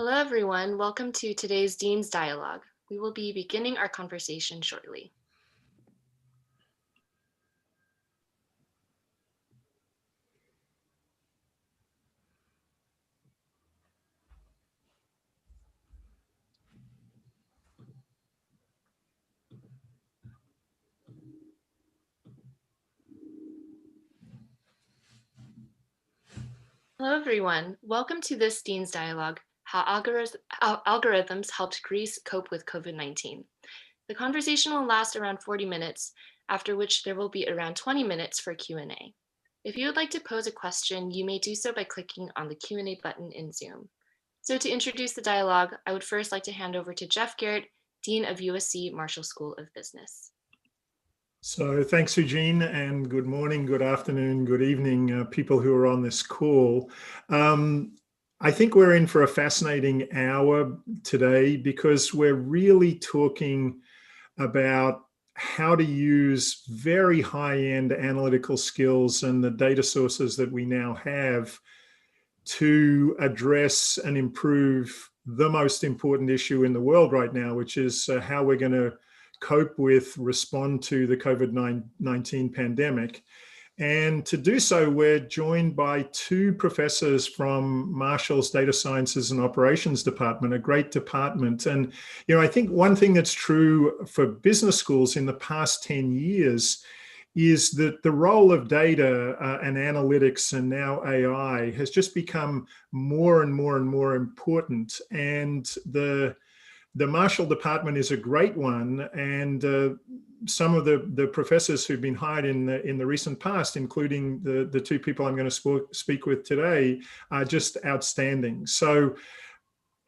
Hello, everyone. Welcome to today's Dean's Dialogue. We will be beginning our conversation shortly. Hello, everyone. Welcome to this Dean's Dialogue, how algorithms helped Greece cope with COVID-19. The conversation will last around 40 minutes, after which there will be around 20 minutes for Q&A. If you would like to pose a question, you may do so by clicking on the Q&A button in Zoom. So to introduce the dialogue, I would first like to hand over to Jeff Garrett, Dean of USC Marshall School of Business. So thanks, Eugene, and good morning, good afternoon, good evening, people who are on this call. I think we're in for a fascinating hour today because we're really talking about how to use very high-end analytical skills and the data sources that we now have to address and improve the most important issue in the world right now, which is how we're going to respond to the COVID-19 pandemic. And to do so, we're joined by two professors from Marshall's Data Sciences and Operations Department, a great department. And, I think one thing that's true for business schools in the past 10 years is that the role of data and analytics and now AI has just become more and more and more important. And the Marshall department is a great one, and some of the professors who've been hired in the recent past, including the two people I'm going to speak with today, are just outstanding. So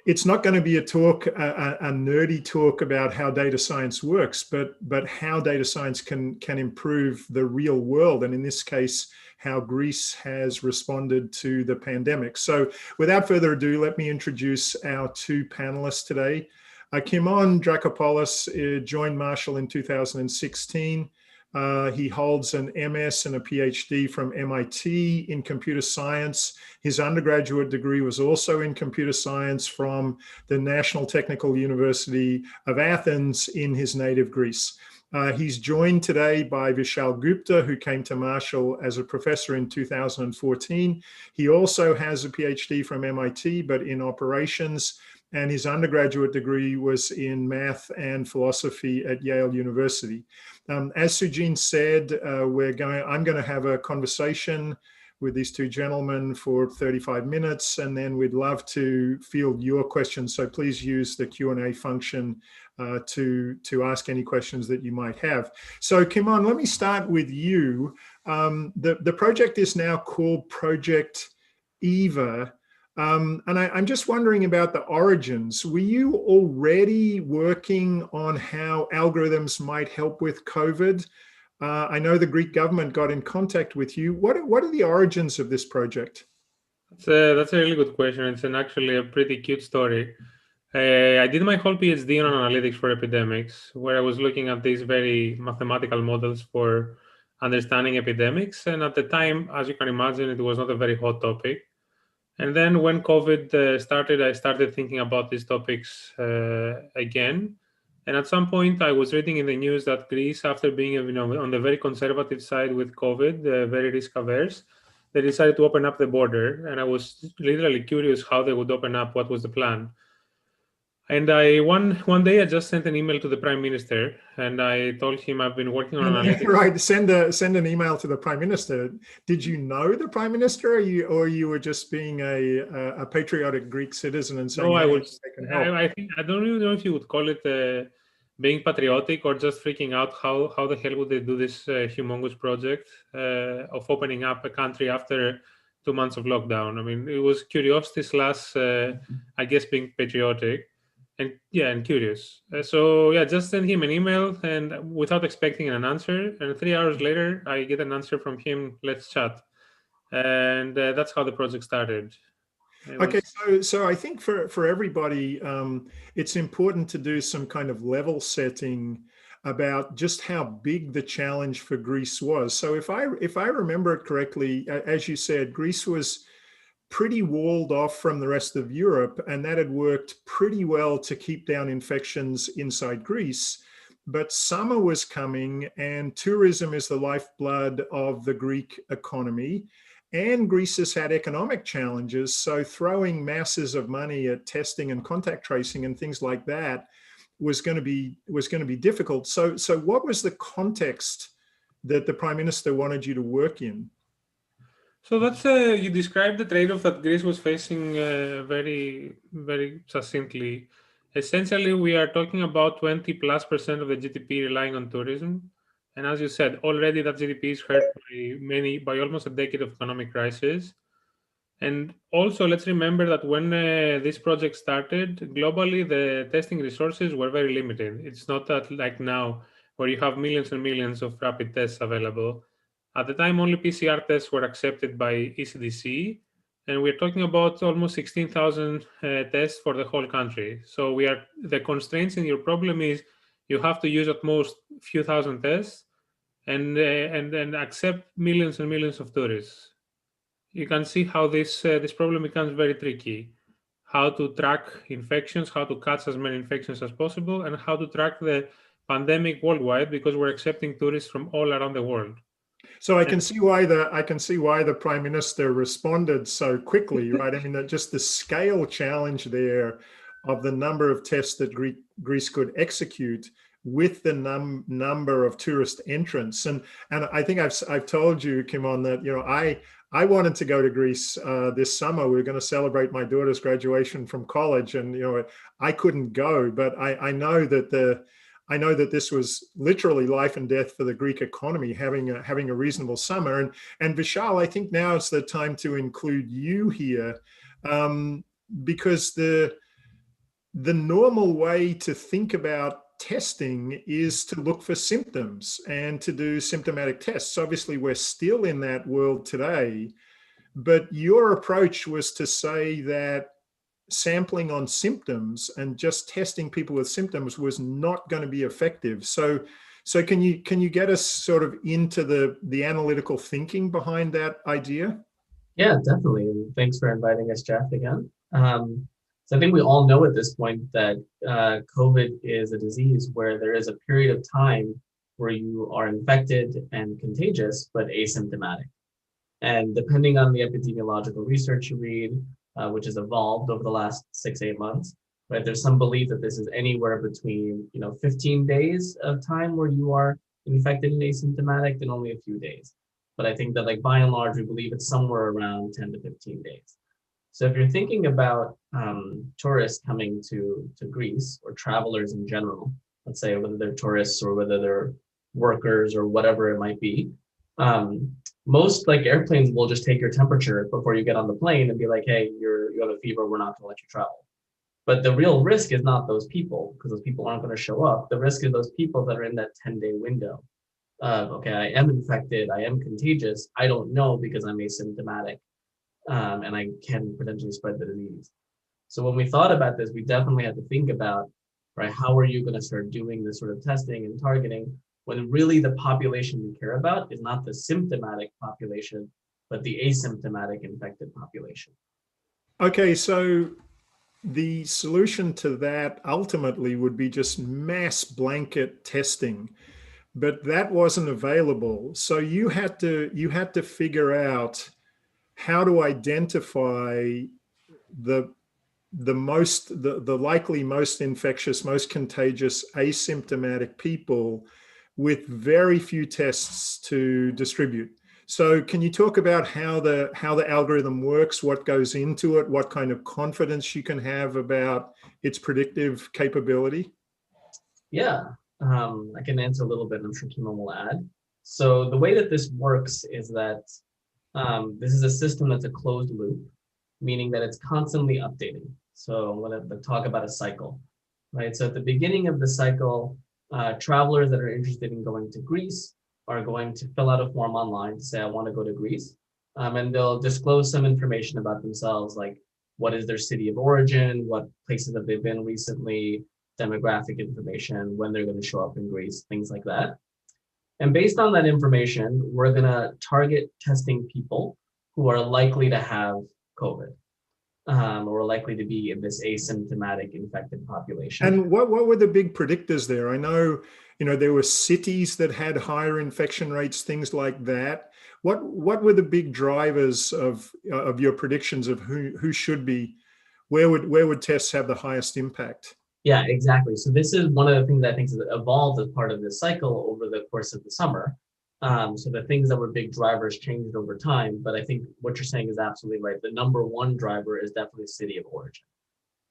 it's not going to be a nerdy talk about how data science works, but how data science can improve the real world, and in this case, how Greece has responded to the pandemic. So without further ado, let me introduce our two panelists today. Kimon Drakopoulos joined Marshall in 2016. He holds an MS and a PhD from MIT in computer science. His undergraduate degree was also in computer science from the National Technical University of Athens in his native Greece. He's joined today by Vishal Gupta, who came to Marshall as a professor in 2014. He also has a PhD from MIT, but in operations, and his undergraduate degree was in math and philosophy at Yale University. As Sujin said, I'm going to have a conversation with these two gentlemen for 35 minutes, and then we'd love to field your questions. So please use the Q&A function to ask any questions that you might have. So Kimon, let me start with you. The project is now called Project EVA. And I'm just wondering about the origins. Were you already working on how algorithms might help with COVID? I know the Greek government got in contact with you. What are the origins of this project? That's a really good question. It's actually a pretty cute story. I did my whole PhD on analytics for epidemics, where I was looking at these very mathematical models for understanding epidemics. And at the time, as you can imagine, it was not a very hot topic. And then when COVID started, I started thinking about these topics again. And at some point, I was reading in the news that Greece, after being on the very conservative side with COVID, very risk-averse, they decided to open up the border. And I was literally curious how they would open up, what was the plan. And one day I just sent an email to the Prime Minister, and I told him I've been working on analytics. Right, send an email to the Prime Minister. Did you know the Prime Minister, or you were just being a patriotic Greek citizen and saying, no, I don't really know if you would call it being patriotic or just freaking out. How the hell would they do this humongous project of opening up a country after 2 months of lockdown? I mean, it was curiosity slash, I guess, being patriotic. And curious. Just send him an email, and without expecting an answer. And 3 hours later, I get an answer from him. Let's chat. And that's how the project started. Okay, so I think for everybody, it's important to do some kind of level setting about just how big the challenge for Greece was. So if I remember it correctly, as you said, Greece was pretty walled off from the rest of Europe, and that had worked pretty well to keep down infections inside Greece. But summer was coming, and tourism is the lifeblood of the Greek economy. And Greece has had economic challenges, so throwing masses of money at testing and contact tracing and things like that was going to be difficult. So what was the context that the Prime Minister wanted you to work in? So that's you described the trade-off that Greece was facing very, very succinctly. Essentially, we are talking about 20+% of the GDP relying on tourism, and as you said, already that GDP is hurt by almost a decade of economic crisis. And also, let's remember that when this project started, globally the testing resources were very limited. It's not that like now, where you have millions and millions of rapid tests available. At the time, only PCR tests were accepted by ECDC, and we're talking about almost 16,000 tests for the whole country. So the constraints in your problem is you have to use at most few thousand tests and accept millions and millions of tourists. You can see how this problem becomes very tricky. How to track infections, how to catch as many infections as possible, and how to track the pandemic worldwide, because we're accepting tourists from all around the world. So I can see why the Prime Minister responded so quickly, right? I mean, just the scale challenge there of the number of tests that Greece could execute with the number of tourist entrants, and I think I've told you, Kimon, that I wanted to go to Greece this summer. We were going to celebrate my daughter's graduation from college, and I couldn't go, but I know that this was literally life and death for the Greek economy, having a reasonable summer. And Vishal, I think now it's the time to include you here, because the normal way to think about testing is to look for symptoms and to do symptomatic tests. Obviously, we're still in that world today, but your approach was to say that sampling on symptoms and just testing people with symptoms was not going to be effective. So can you get us sort of into the analytical thinking behind that idea? Yeah, definitely. And thanks for inviting us, Jeff, again. So I think we all know at this point that COVID is a disease where there is a period of time where you are infected and contagious, but asymptomatic. And depending on the epidemiological research you read, which has evolved over the last 6-8 months, right? There's some belief that this is anywhere between 15 days of time where you are infected and asymptomatic, and only a few days. But I think that, like, by and large, we believe it's somewhere around 10 to 15 days. So if you're thinking about tourists coming to Greece, or travelers in general, let's say whether they're tourists or whether they're workers or whatever it might be, most airplanes will just take your temperature before you get on the plane and be like, hey, you have a fever, we're not going to let you travel. But the real risk is not those people, because those people aren't going to show up. The risk is those people that are in that 10-day window of, okay, I am infected, I am contagious, I don't know because I'm asymptomatic, and I can potentially spread the disease. So when we thought about this, we definitely had to think about, right, how are you going to start doing this sort of testing and targeting when really the population you care about is not the symptomatic population, but the asymptomatic infected population. Okay, so the solution to that ultimately would be just mass blanket testing, but that wasn't available. So you had to figure out how to identify the likely most infectious, most contagious asymptomatic people with very few tests to distribute. So can you talk about how the algorithm works, what goes into it, what kind of confidence you can have about its predictive capability? Yeah, I can answer a little bit, and I'm sure Kimon will add. So the way that this works is that this is a system that's a closed loop, meaning that it's constantly updating. So I'm going to talk about a cycle, right? So at the beginning of the cycle, travelers that are interested in going to Greece are going to fill out a form online to say, I want to go to Greece. And they'll disclose some information about themselves, like what is their city of origin, what places have they been recently, demographic information, when they're going to show up in Greece, things like that. And based on that information, we're going to target testing people who are likely to have COVID, or we're likely to be in this asymptomatic infected population. And what were the big predictors there? I know, there were cities that had higher infection rates, things like that. What were the big drivers of your predictions of who should be, where would tests have the highest impact? Yeah, exactly. So this is one of the things that I think has evolved as part of this cycle over the course of the summer. So the things that were big drivers changed over time, but I think what you're saying is absolutely right. The number one driver is definitely city of origin.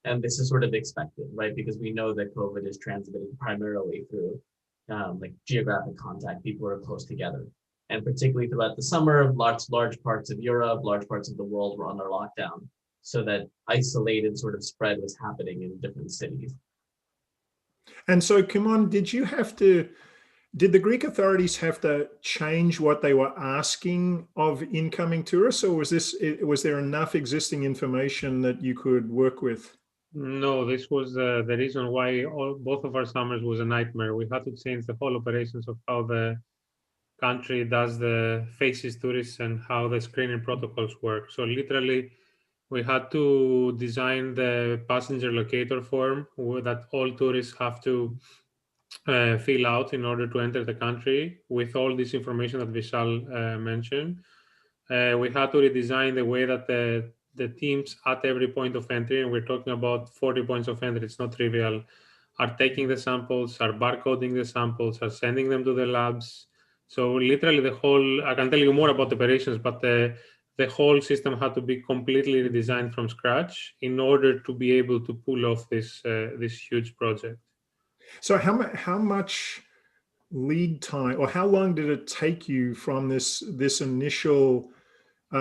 And this is sort of expected, right? Because we know that COVID is transmitted primarily through like geographic contact, people are close together. And particularly throughout the summer, large parts of Europe, large parts of the world were under lockdown. So that isolated sort of spread was happening in different cities. And so, Kimon, did the Greek authorities have to change what they were asking of incoming tourists, or was there enough existing information that you could work with? No, this was the reason why both of our summers was a nightmare. We had to change the whole operations of how the country does the faces tourists and how the screening protocols work. So literally, we had to design the passenger locator form that all tourists have to fill out in order to enter the country with all this information that Vishal mentioned. We had to redesign the way that the teams at every point of entry, and we're talking about 40 points of entry, it's not trivial, are taking the samples, are barcoding the samples, are sending them to the labs. So literally I can tell you more about the operations, but the whole system had to be completely redesigned from scratch in order to be able to pull off this huge project. So how much lead time, or how long did it take you from this initial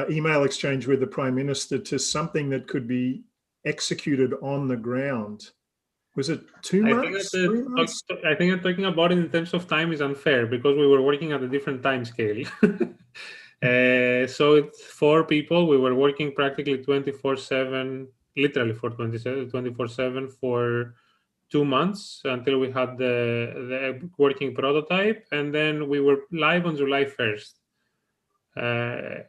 email exchange with the Prime Minister to something that could be executed on the ground? Was it 2 months, 3 months? I think that talking about it in terms of time is unfair because we were working at a different time scale. So it's 4 people. We were working practically 24/7, literally for 24/7 for 2 months until we had the working prototype, and then we were live on July 1st.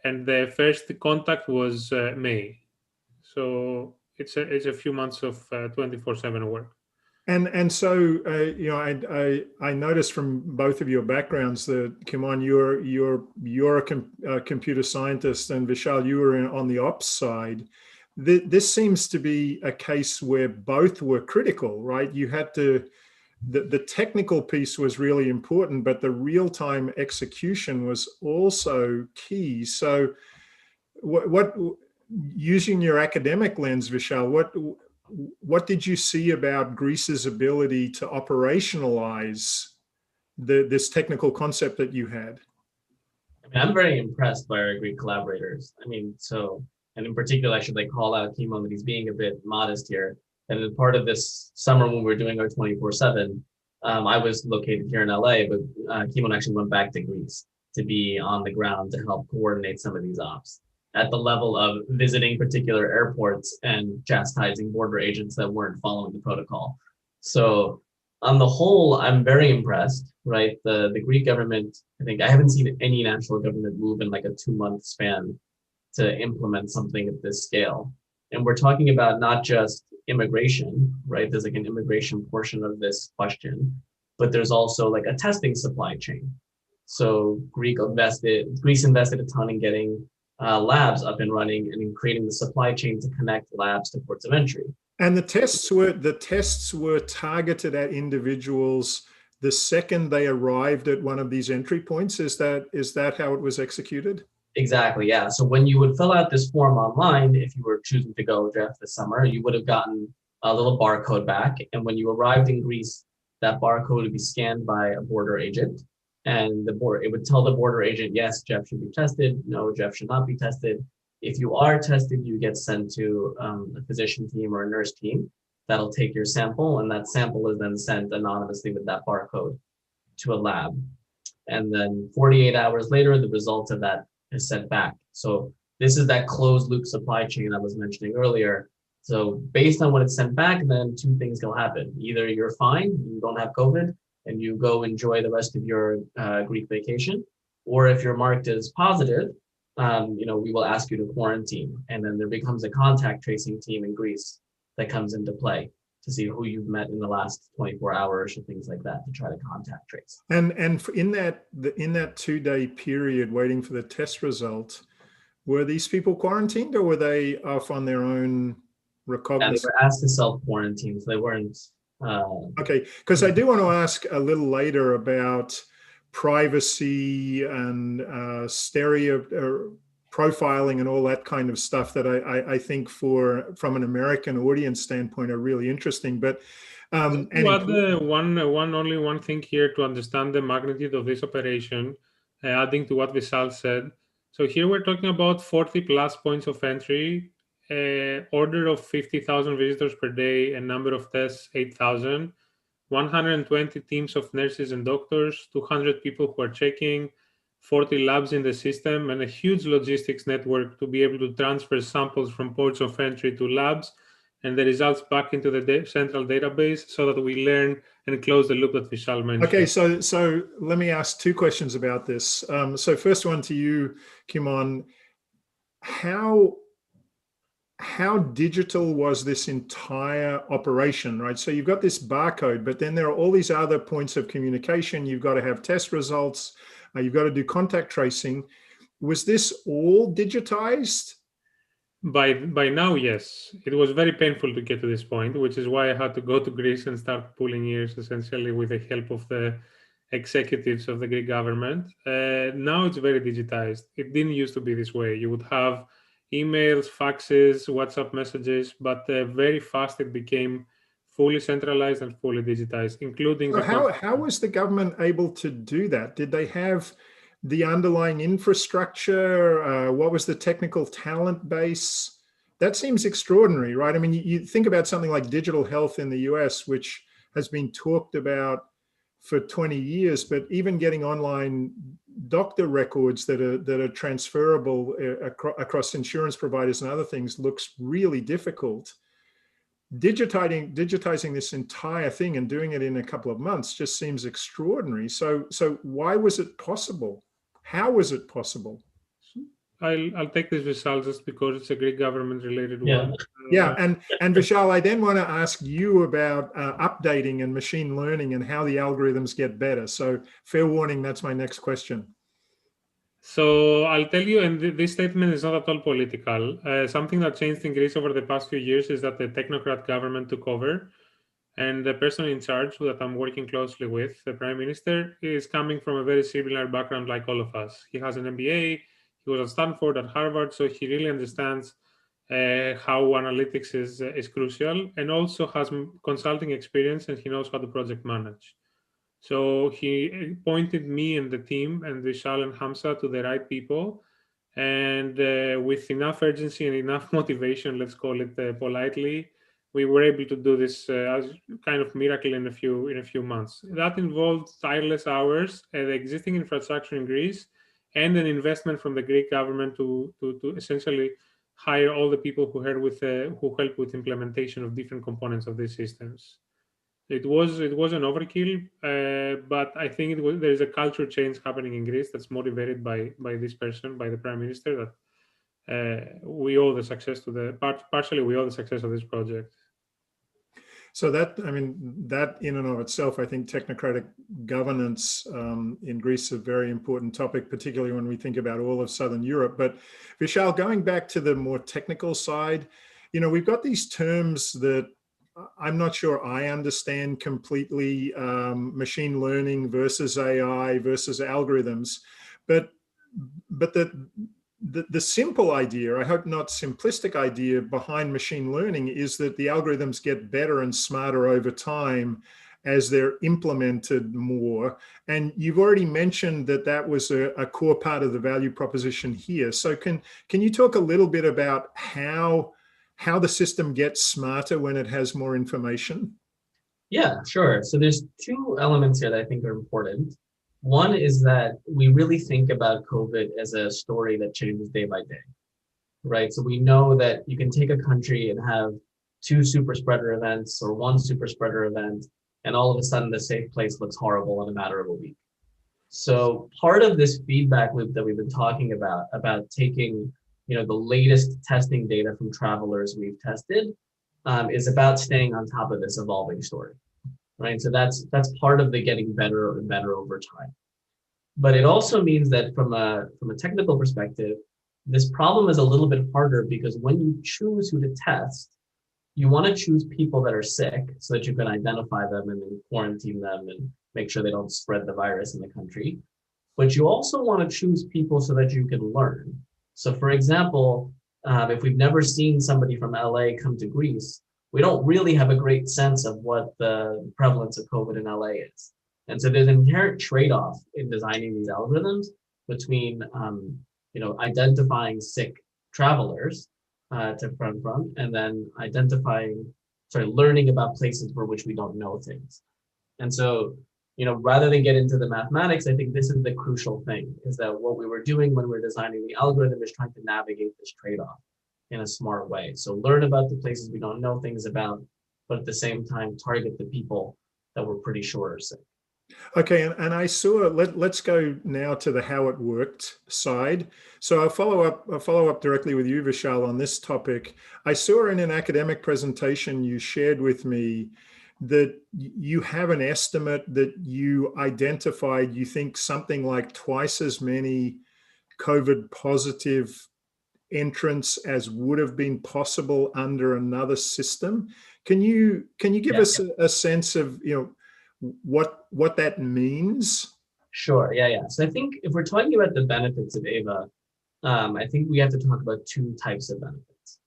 And the first contact was May. So it's a few months of 24/7 work. And so I noticed from both of your backgrounds that, Kimon, you're a computer scientist, and Vishal, you were on the ops side. This seems to be a case where both were critical, right? You had to, the technical piece was really important, but the real-time execution was also key. So what using your academic lens, Vishal, what did you see about Greece's ability to operationalize this technical concept that you had? I mean, I'm very impressed by our Greek collaborators. And in particular, I should call out Kimon that he's being a bit modest here. And as part of this summer when we were doing our 24/7, I was located here in LA, but Kimon actually went back to Greece to be on the ground to help coordinate some of these ops at the level of visiting particular airports and chastising border agents that weren't following the protocol. So on the whole, I'm very impressed, right? The Greek government, I haven't seen any national government move in a 2-month span to implement something at this scale. And we're talking about not just immigration, right? There's an immigration portion of this question, but there's also a testing supply chain. So Greece invested a ton in getting labs up and running and in creating the supply chain to connect labs to ports of entry. And the tests were targeted at individuals the second they arrived at one of these entry points. Is that how it was executed? Exactly, yeah. So when you would fill out this form online, if you were choosing to go Jeff this summer, you would have gotten a little barcode back. And when you arrived in Greece, that barcode would be scanned by a border agent. And it would tell the border agent, yes, Jeff should be tested. No, Jeff should not be tested. If you are tested, you get sent to a physician team or a nurse team that'll take your sample. And that sample is then sent anonymously with that barcode to a lab. And then 48 hours later, the result of that is sent back. So this is that closed loop supply chain I was mentioning earlier. So based on what it's sent back, then 2 things will happen. Either you're fine, you don't have COVID, and you go enjoy the rest of your Greek vacation. Or if you're marked as positive, we will ask you to quarantine, and then there becomes a contact tracing team in Greece that comes into play to see who you've met in the last 24 hours or things like that to try to contact trace. And in that 2-day period waiting for the test result, were these people quarantined or were they off on their own recognizance? Yeah, they were asked to self-quarantine, so they weren't. Okay, because I do want to ask a little later about privacy and stereo profiling and all that kind of stuff that I think from an American audience standpoint are really interesting. But one thing here to understand the magnitude of this operation, adding to what Vishal said. So here we're talking about 40 plus points of entry, order of 50,000 visitors per day, a number of tests 8,000, 120 teams of nurses and doctors, 200 people who are checking, 40 labs in the system, and a huge logistics network to be able to transfer samples from ports of entry to labs and the results back into the central database so that we learn and close the loop that Vishal mentioned. Okay, so let me ask 2 questions about this. So first one to you, Kimon, how digital was this entire operation, right? So you've got this barcode, but then there are all these other points of communication. You've got to have test results. You've got to do contact tracing. Was this all digitized? By now, yes. It was very painful to get to this point, which is why I had to go to Greece and start pulling ears, essentially with the help of the executives of the Greek government. Now it's very digitized. It didn't used to be this way. You would have emails, faxes, WhatsApp messages, but very fast it became fully centralized and fully digitized, including. So how was the government able to do that? Did they have the underlying infrastructure? What was the technical talent base? That seems extraordinary, right? I mean, you think about something like digital health in the US, which has been talked about for 20 years, but even getting online doctor records that are transferable across insurance providers and other things looks really difficult. Digitizing this entire thing and doing it in a couple of months just seems extraordinary. So why was it possible? How was it possible? I'll take this, Vishal, just because it's a Greek government-related one. Yeah, and Vishal, I then want to ask you about updating and machine learning and how the algorithms get better. So fair warning, that's my next question. So I'll tell you, and this statement is not at all political. Something that changed in Greece over the past few years is that the technocrat government took over, and the person in charge that I'm working closely with, the Prime Minister, is coming from a very similar background like all of us. He has an MBA, he was at Stanford, at Harvard, so he really understands how analytics is crucial, and also has consulting experience, and he knows how to project manage. So he pointed me and the team and Vishal and Hamza to the right people, and with enough urgency and enough motivation, let's call it politely, we were able to do this as kind of miracle in a few months. That involved tireless hours, the existing infrastructure in Greece, and an investment from the Greek government to essentially hire all the people who help with implementation of different components of these systems. It was an overkill, but I think there's a culture change happening in Greece that's motivated by this person, by the Prime Minister, that we owe the success to partially we owe the success of this project. So that in and of itself, I think technocratic governance in Greece is a very important topic, particularly when we think about all of Southern Europe. But Vishal, going back to the more technical side, we've got these terms that I'm not sure I understand completely, machine learning versus AI versus algorithms, but the simple idea, I hope not simplistic idea behind machine learning is that the algorithms get better and smarter over time as they're implemented more. And you've already mentioned that was a core part of the value proposition here. So can you talk a little bit about how the system gets smarter when it has more information? Yeah, sure. So there's 2 elements here that I think are important. One is that we really think about COVID as a story that changes day by day, right? So we know that you can take a country and have 2 super spreader events or 1 super spreader event, and all of a sudden the safe place looks horrible in a matter of a week. So part of this feedback loop that we've been talking about taking, the latest testing data from travelers we've tested, is about staying on top of this evolving story, right? So that's part of the getting better and better over time. But it also means that from a technical perspective, this problem is a little bit harder because when you choose who to test, you want to choose people that are sick so that you can identify them and then quarantine them and make sure they don't spread the virus in the country. But you also want to choose people so that you can learn. So for example, if we've never seen somebody from LA come to Greece, we don't really have a great sense of what the prevalence of COVID in LA is. And so there's an inherent trade-off in designing these algorithms between identifying sick travelers to from, and then learning about places for which we don't know things. And so, rather than get into the mathematics, I think this is the crucial thing, is that what we were doing when we're designing the algorithm is trying to navigate this trade-off in a smart way. So learn about the places we don't know things about, but at the same time, target the people that we're pretty sure are sick. Okay, and I saw, let's go now to the how it worked side. So I'll follow up directly with you, Vishal, on this topic. I saw in an academic presentation you shared with me that you have an estimate that you identified, you think something like twice as many COVID positive entrants as would have been possible under another system. Can you give us a sense of, what that means? Sure. Yeah. So I think if we're talking about the benefits of EVA, I think we have to talk about two types of benefits.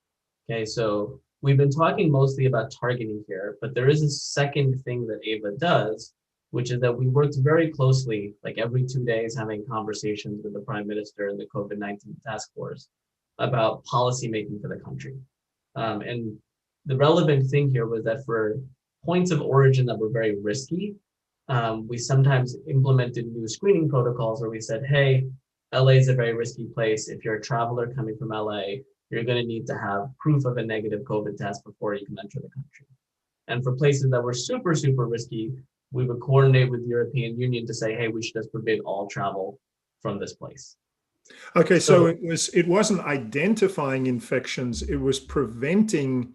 Okay, so we've been talking mostly about targeting here, but there is a second thing that EVA does, which is that we worked very closely, like every 2 days, having conversations with the Prime Minister and the COVID-19 task force about policy making for the country. And the relevant thing here was that for points of origin that were very risky, we sometimes implemented new screening protocols where we said, hey, LA is a very risky place. If you're a traveler coming from LA, you're going to need to have proof of a negative COVID test before you can enter the country. And for places that were super, super risky, we would coordinate with the European Union to say, hey, we should just forbid all travel from this place. Okay, so it wasn't identifying infections, it was preventing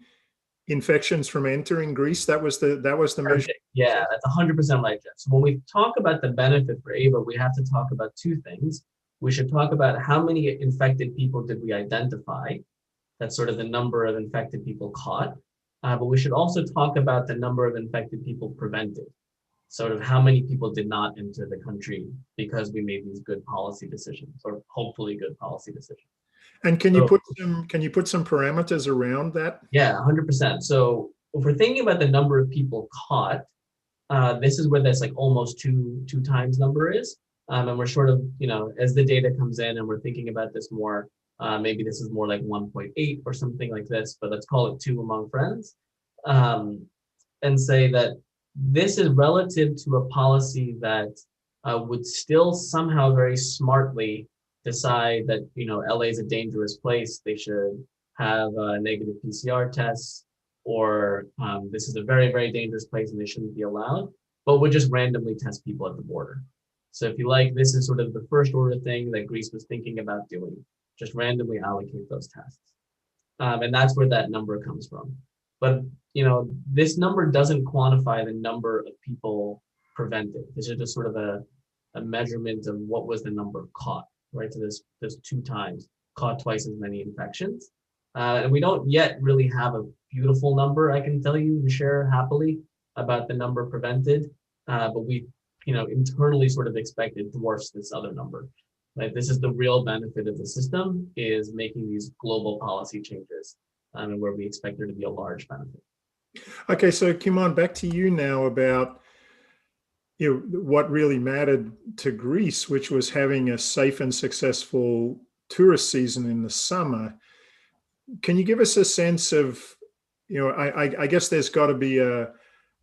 infections from entering Greece. That was the measure. Yeah, that's 100% right, Jeff. So when we talk about the benefit for EVA, we have to talk about two things. We should talk about how many infected people did we identify. That's sort of the number of infected people caught. But we should also talk about the number of infected people prevented. Sort of how many people did not enter the country because we made these good policy decisions, or hopefully good policy decisions. And can you put some parameters around that? Yeah, 100%. So if we're thinking about the number of people caught, this is where this like almost two times number is. And we're sort of, as the data comes in and we're thinking about this more, maybe this is more like 1.8 or something like this, but let's call it 2 among friends, and say that this is relative to a policy that would still somehow very smartly decide that, LA is a dangerous place. They should have negative PCR tests, or this is a very, very dangerous place and they shouldn't be allowed, but would just randomly test people at the border. So if you like, this is sort of the first order thing that Greece was thinking about doing, just randomly allocate those tests. And that's where that number comes from. But, this number doesn't quantify the number of people prevented. This is just sort of a measurement of what was the number caught, right? So there's 2 times, caught twice as many infections. And we don't yet really have a beautiful number, I can tell you, and share happily about the number prevented. But we, internally sort of expect it dwarfs this other number. Right? This is the real benefit of the system, is making these global policy changes, and where we expect there to be a large benefit. Okay, so Kimon, back to you now about what really mattered to Greece, which was having a safe and successful tourist season in the summer. Can you give us a sense of, I guess there's got to be a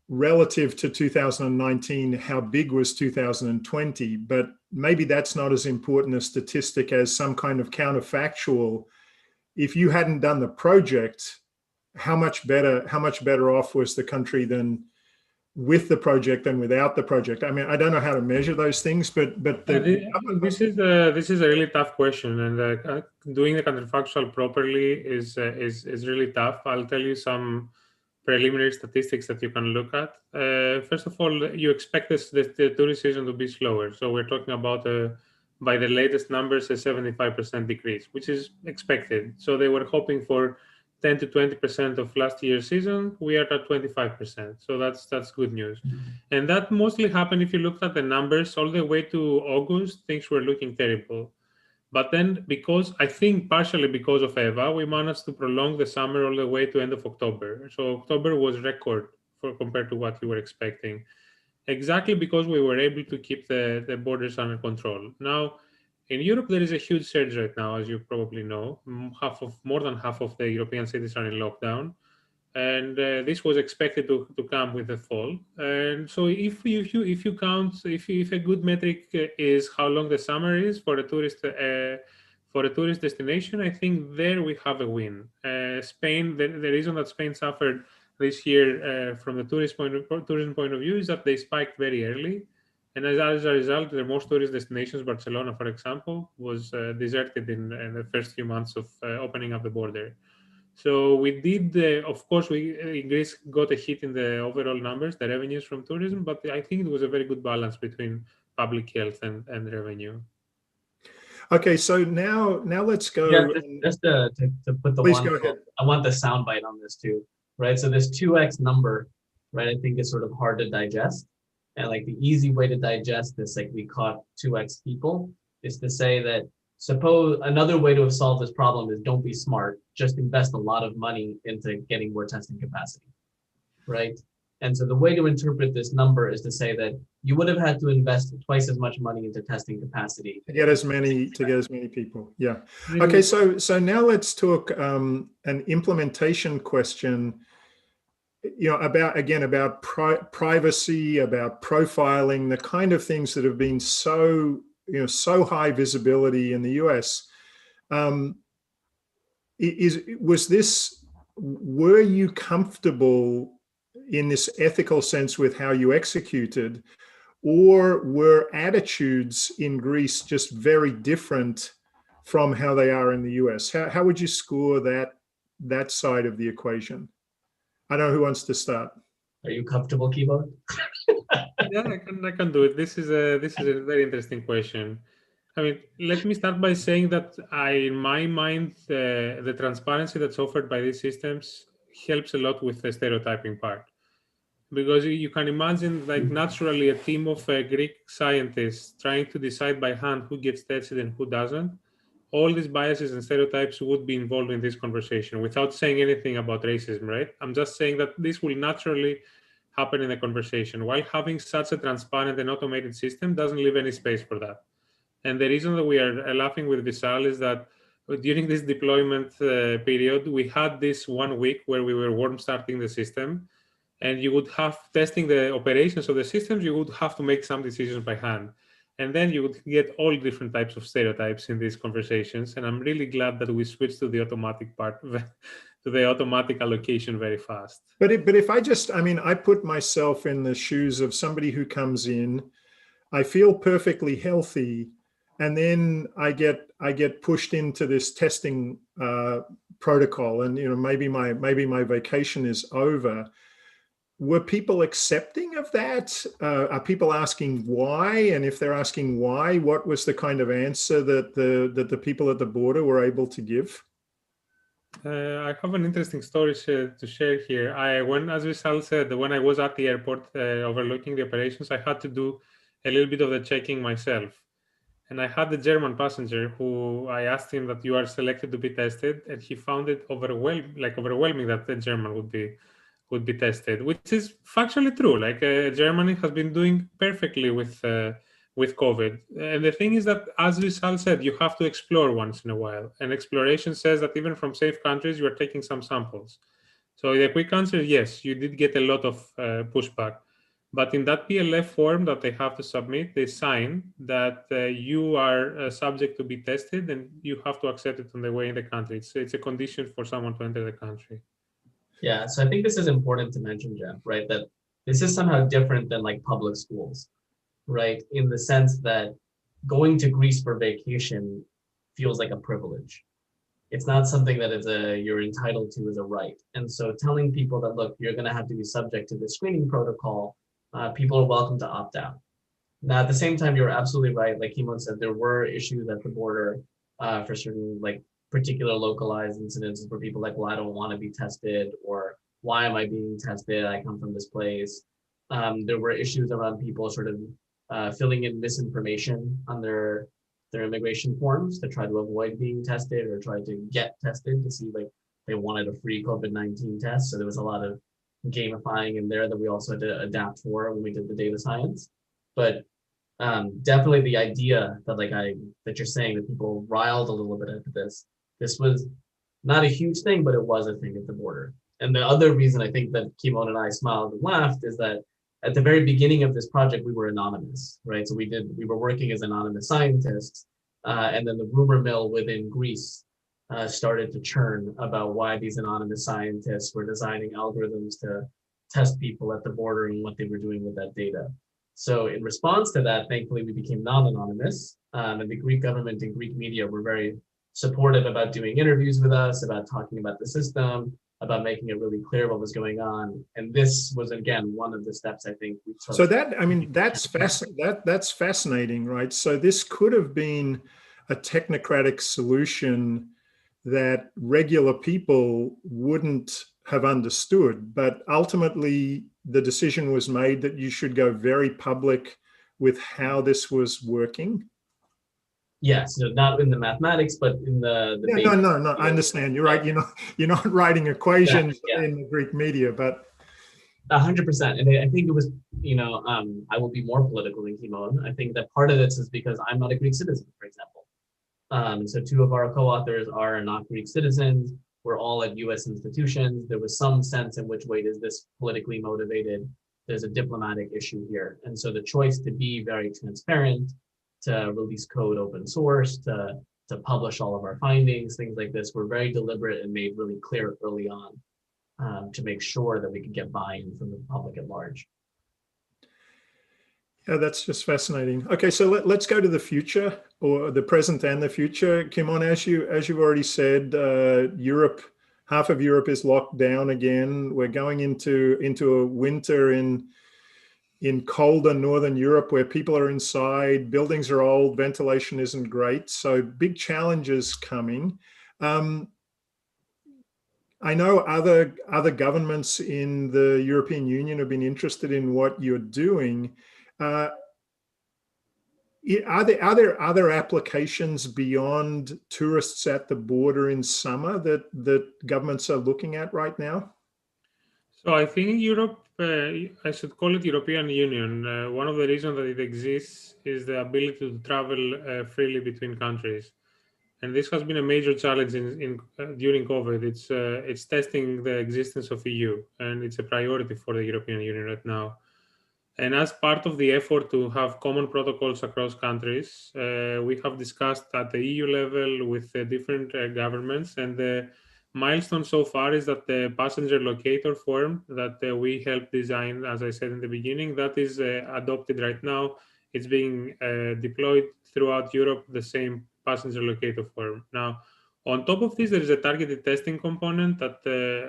relative to 2019, how big was 2020, but maybe that's not as important a statistic as some kind of counterfactual. If you hadn't done the project, how much better off was the country than with the project than without the project? I mean, I don't know how to measure those things, but this is a really tough question, and doing the counterfactual properly is really tough. I'll tell you some preliminary statistics that you can look at. First of all, you expect the tourist season to be slower. So we're talking about, by the latest numbers, a 75% decrease, which is expected. So they were hoping for 10 to 20% of last year's season. We are at 25%. So that's good news. And that mostly happened, if you looked at the numbers, all the way to August, things were looking terrible. But then, I think partially because of EVA, we managed to prolong the summer all the way to end of October. So October was record compared to what you were expecting, exactly because we were able to keep the borders under control. Now, in Europe, there is a huge surge right now, as you probably know. More than half of the European cities are in lockdown. And this was expected to come with the fall. And so if you count, if a good metric is how long the summer is for a tourist destination, I think there we have a win. Spain, the reason that Spain suffered this year from the tourism point of view is that they spiked very early, and as a result, the most tourist destinations, Barcelona, for example, was deserted in the first few months of opening up the border. So we did, of course, Greece got a hit in the overall numbers, the revenues from tourism, but I think it was a very good balance between public health and revenue. Okay, so now let's go. Yeah, just to put the Please one, go ahead. I want the soundbite on this too, right? So this 2x number, right, I think is sort of hard to digest. And like the easy way to digest this, like we caught 2x people, is to say that suppose another way to have solved this problem is don't be smart, just invest a lot of money into getting more testing capacity, right? And so the way to interpret this number is to say that you would have had to invest twice as much money into testing capacity to get as many people. Yeah. Okay. So now let's talk an implementation question. About privacy, about profiling, the kind of things that have been so high visibility in the US. Were you comfortable in this ethical sense with how you executed, or were attitudes in Greece just very different from how they are in the US? How would you score that side of the equation? I don't know who wants to start. Are you comfortable, Kibo? Yeah, I can do it. This is a very interesting question. I mean, let me start by saying that in my mind, the transparency that's offered by these systems helps a lot with the stereotyping part. Because you can imagine, like, naturally a team of Greek scientists trying to decide by hand who gets tested and who doesn't. All these biases and stereotypes would be involved in this conversation without saying anything about racism, right? I'm just saying that this will naturally happen in the conversation, while having such a transparent and automated system doesn't leave any space for that. And the reason that we are laughing with Vishal is that during this deployment period, we had this 1 week where we were warm starting the system, and you would have testing the operations of the systems, you would have to make some decisions by hand. And then you would get all different types of stereotypes in these conversations. And I'm really glad that we switched to the automatic part, to the automatic allocation very fast. But if I put myself in the shoes of somebody who comes in, I feel perfectly healthy, and then I get pushed into this testing protocol, and maybe my vacation is over. Were people accepting of that? Are people asking why? And if they're asking why, what was the kind of answer that the people at the border were able to give? I have an interesting story to share here. As Vishal said, when I was at the airport overlooking the operations, I had to do a little bit of the checking myself. And I had the German passenger who I asked him that you are selected to be tested, and he found it overwhelming that the German would be tested, which is factually true. Like Germany has been doing perfectly with COVID. And the thing is that, as Vishal said, you have to explore once in a while. And exploration says that even from safe countries, you are taking some samples. So the quick answer is yes, you did get a lot of pushback. But in that PLF form that they have to submit, they sign that you are subject to be tested, and you have to accept it on the way in the country. It's a condition for someone to enter the country. Yeah, so I think this is important to mention, Jeff, right? That this is somehow different than like public schools, right? In the sense that going to Greece for vacation feels like a privilege. It's not something that you're entitled to as a right. And so telling people that, look, you're going to have to be subject to the screening protocol, people are welcome to opt out. Now, at the same time, you're absolutely right. Like Kimon said, there were issues at the border for certain like particular localized incidences where people like, well, I don't want to be tested, or why am I being tested? I come from this place. There were issues around people sort of filling in misinformation on their immigration forms to try to avoid being tested or try to get tested to see like they wanted a free COVID-19 test. So there was a lot of gamifying in there that we also had to adapt for when we did the data science. But definitely the idea that that you're saying that people riled a little bit into this was not a huge thing, but it was a thing at the border. And the other reason I think that Kimon and I smiled and laughed is that at the very beginning of this project, we were anonymous, right? So we were working as anonymous scientists, and then the rumor mill within Greece started to churn about why these anonymous scientists were designing algorithms to test people at the border and what they were doing with that data. So in response to that, thankfully, we became non-anonymous, and the Greek government and Greek media were very supportive about doing interviews with us, about talking about the system, about making it really clear what was going on. And this was, again, one of the steps I think we took. So that's fascinating, right? So this could have been a technocratic solution that regular people wouldn't have understood, but ultimately the decision was made that you should go very public with how this was working. Yes, so not in the mathematics, but in the yeah, no. I understand. You're right. You're not writing equations in the Greek media, but 100%. And I think it was, I will be more political than Kimon. I think that part of this is because I'm not a Greek citizen, for example. So two of our co-authors are not Greek citizens. We're all at US institutions. There was some sense in which, wait, is this politically motivated? There's a diplomatic issue here. And so the choice to be very transparent, to release code open source, to publish all of our findings, things like this, were very deliberate and made really clear early on to make sure that we could get buy-in from the public at large. Yeah, that's just fascinating. Okay, so let's go to the future, or the present and the future. Kimon, as you've already said, Europe, half of Europe is locked down again. We're going into a winter in colder Northern Europe where people are inside, buildings are old, ventilation isn't great. So big challenges coming. I know other governments in the European Union have been interested in what you're doing. Are there other applications beyond tourists at the border in summer that governments are looking at right now? So I think Europe, I should call it European Union. One of the reasons that it exists is the ability to travel freely between countries. And this has been a major challenge during COVID. It's testing the existence of EU, and it's a priority for the European Union right now. And as part of the effort to have common protocols across countries, we have discussed at the EU level with different governments. And the milestone so far is that the passenger locator form that we helped design, as I said in the beginning, that is adopted right now. It's being deployed throughout Europe, the same passenger locator form. Now, on top of this, there is a targeted testing component that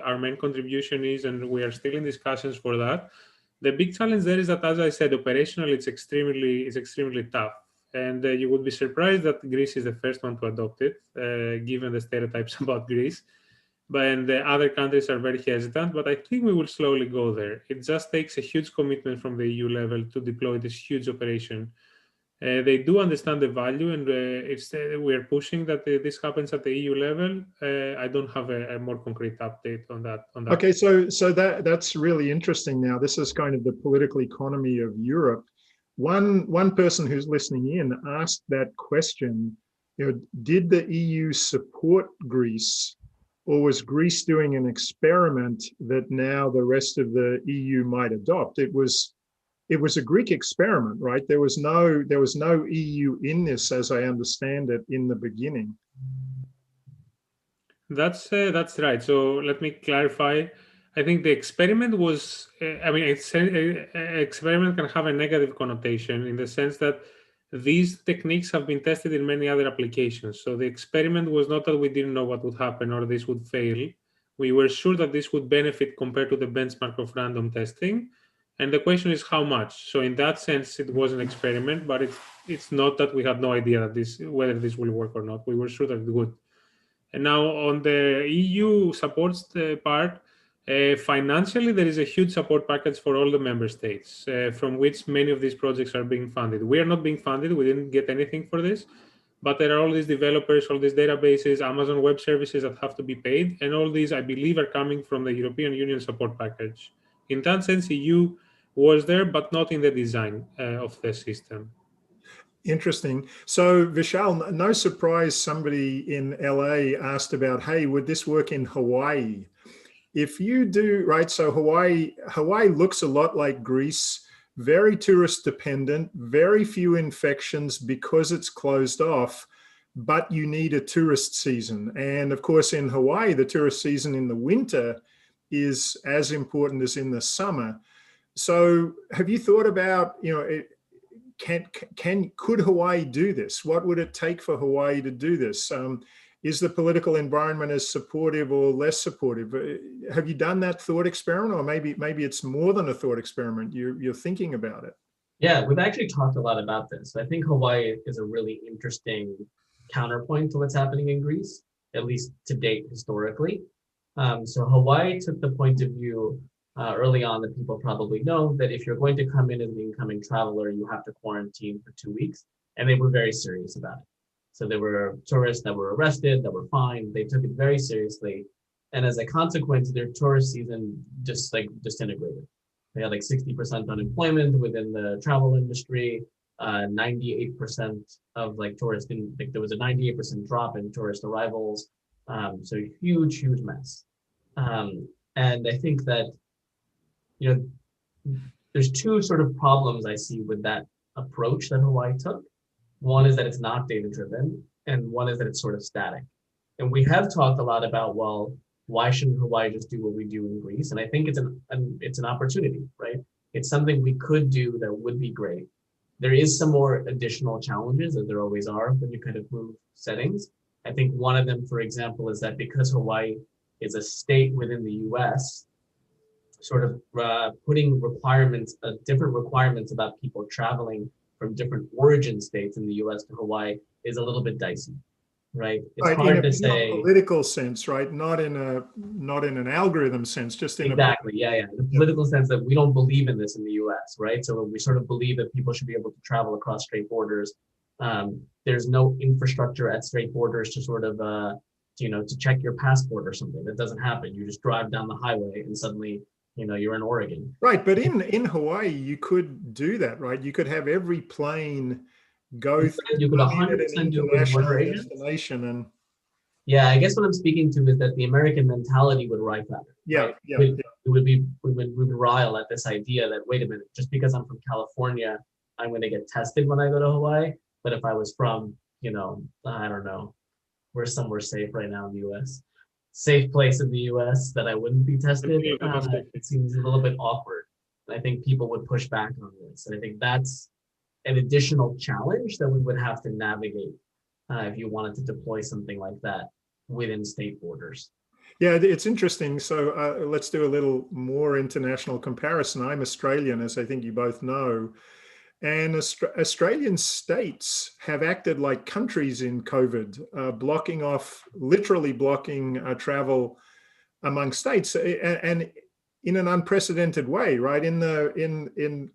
our main contribution is, and we are still in discussions for that. The big challenge there is that, as I said, operationally, it's extremely tough. And you would be surprised that Greece is the first one to adopt it, given the stereotypes about Greece. And the other countries are very hesitant, but I think we will slowly go there. It just takes a huge commitment from the EU level to deploy this huge operation. They do understand the value, and we are pushing that this happens at the EU level. I don't have a more concrete update on that. Okay, so that's really interesting. Now, this is kind of the political economy of Europe. One person who's listening in asked that question. Did the EU support Greece, or was Greece doing an experiment that now the rest of the EU might adopt? It was a Greek experiment, right? There was no EU in this, as I understand it, in the beginning. That's right. So let me clarify. I think the experiment was, experiment can have a negative connotation in the sense that these techniques have been tested in many other applications. So the experiment was not that we didn't know what would happen or this would fail. We were sure that this would benefit compared to the benchmark of random testing. And the question is how much. So in that sense, it was an experiment, but it's not that we had no idea that whether this will work or not. We were sure that it would. And now on the EU supports the part, financially, there is a huge support package for all the member states, from which many of these projects are being funded. We are not being funded. We didn't get anything for this. But there are all these developers, all these databases, Amazon Web Services that have to be paid. And all these, I believe, are coming from the European Union support package. In that sense, EU was there, but not in the design of the system. Interesting. So Vishal, no surprise somebody in LA asked about, hey, would this work in Hawaii? If you do, right, so Hawaii looks a lot like Greece, very tourist dependent, very few infections because it's closed off, but you need a tourist season. And of course, in Hawaii, the tourist season in the winter is as important as in the summer. So have you thought about, could Hawaii do this? What would it take for Hawaii to do this? Is the political environment as supportive or less supportive? Have you done that thought experiment, or maybe it's more than a thought experiment? You're thinking about it. Yeah, we've actually talked a lot about this. I think Hawaii is a really interesting counterpoint to what's happening in Greece, at least to date historically. So Hawaii took the point of view early on that people probably know that if you're going to come in as an incoming traveler, you have to quarantine for 2 weeks. And they were very serious about it. So there were tourists that were arrested, that were fined. They took it very seriously. And as a consequence, their tourist season just disintegrated. They had like 60% unemployment within the travel industry. 98% of tourists didn't think there was a 98% drop in tourist arrivals. So huge mess. And I think that, there's two sort of problems I see with that approach that Hawaii took. One is that it's not data-driven, and one is that it's sort of static. And we have talked a lot about, well, why shouldn't Hawaii just do what we do in Greece? And I think it's an opportunity, right? It's something we could do that would be great. There is some more additional challenges, as there always are when you kind of move settings. I think one of them, for example, is that because Hawaii is a state within the US, sort of putting different requirements about people traveling from different origin states in the US to Hawaii is a little bit dicey, right? It's hard to say. In a political sense, right? Not in an algorithm sense, just in exactly, yeah. The political sense that we don't believe in this in the US, right? So we sort of believe that people should be able to travel across straight borders. There's no infrastructure at straight borders to sort of, to check your passport or something. That doesn't happen. You just drive down the highway and suddenly you're in Oregon. Right, but in Hawaii, you could do that, right? You could have every plane go through. You could 100% do it with border agents. Destination and. Yeah, I guess what I'm speaking to is that the American mentality would rise up. Yeah, right? yeah. We would rile at this idea that, wait a minute, just because I'm from California, I'm going to get tested when I go to Hawaii. But if I was from, I don't know, we're somewhere safe right now in the U.S. Safe place in the US that I wouldn't be tested, it seems a little bit awkward. And I think people would push back on this. And I think that's an additional challenge that we would have to navigate if you wanted to deploy something like that within state borders. Yeah, it's interesting. So let's do a little more international comparison. I'm Australian, as I think you both know. And Australian states have acted like countries in COVID, literally blocking travel among states, and in an unprecedented way, right? In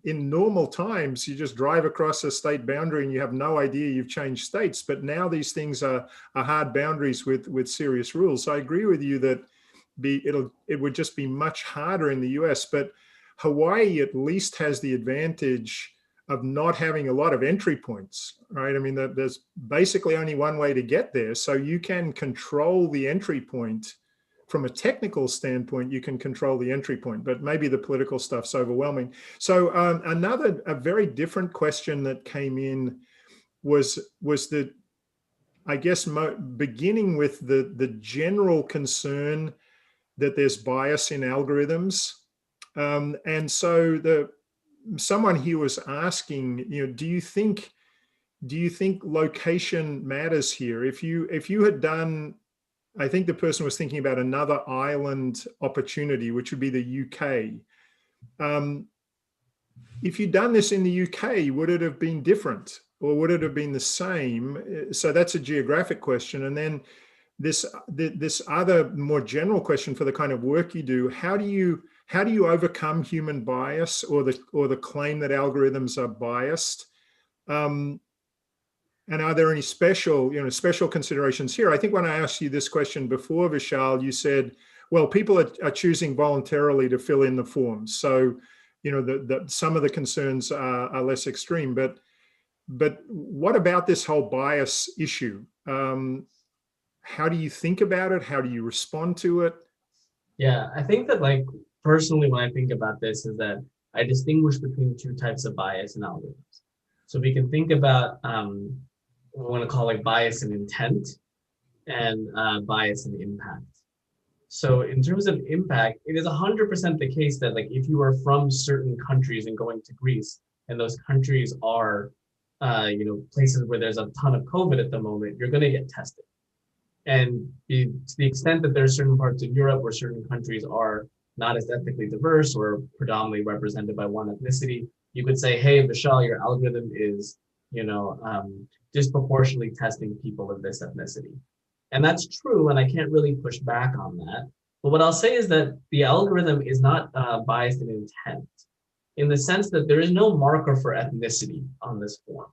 normal times, you just drive across a state boundary and you have no idea you've changed states. But now these things are hard boundaries with serious rules. So I agree with you that it would just be much harder in the US. But Hawaii at least has the advantage of not having a lot of entry points, right? I mean, there's basically only one way to get there. So you can control the entry point. From a technical standpoint, you can control the entry point, but maybe the political stuff's overwhelming. So a very different question that came in was the, I guess, beginning with the general concern that there's bias in algorithms. And so someone here was asking, do you think location matters here? If you had done, I think the person was thinking about another island opportunity, which would be the UK. If you'd done this in the UK, would it have been different or would it have been the same? So that's a geographic question. And then this other more general question for the kind of work you do, how do you overcome human bias or the claim that algorithms are biased? And are there any special considerations here? I think when I asked you this question before, Vishal, you said, well, people are choosing voluntarily to fill in the forms. So, some of the concerns are less extreme, but what about this whole bias issue? How do you think about it? How do you respond to it? Yeah, I think that personally, when I think about this is that I distinguish between two types of bias in algorithms. So we can think about what we want to call bias in intent and bias in impact. So in terms of impact, it is 100% the case that if you are from certain countries and going to Greece, and those countries are, places where there's a ton of COVID at the moment, you're going to get tested. And to the extent that there are certain parts of Europe where certain countries are not as ethnically diverse or predominantly represented by one ethnicity, you could say, hey, Vishal, your algorithm is, disproportionately testing people of this ethnicity. And that's true, and I can't really push back on that. But what I'll say is that the algorithm is not biased in intent, in the sense that there is no marker for ethnicity on this form.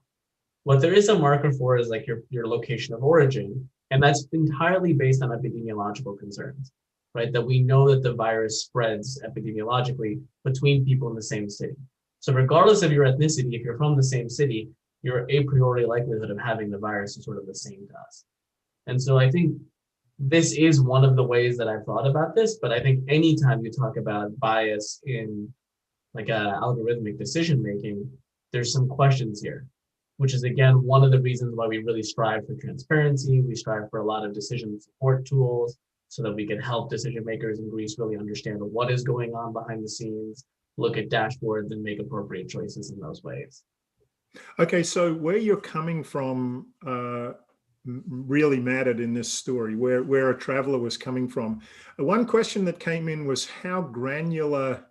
What there is a marker for is your location of origin, and that's entirely based on epidemiological concerns, right? That we know that the virus spreads epidemiologically between people in the same city. So regardless of your ethnicity, if you're from the same city, your a priori likelihood of having the virus is sort of the same to us. And so I think this is one of the ways that I've thought about this, but I think anytime you talk about bias in algorithmic decision-making, there's some questions here, which is again, one of the reasons why we really strive for transparency. We strive for a lot of decision support tools so that we can help decision makers in Greece really understand what is going on behind the scenes, look at dashboards and make appropriate choices in those ways. Okay, so where you're coming from, really mattered in this story, where a traveler was coming from. One question that came in was how granular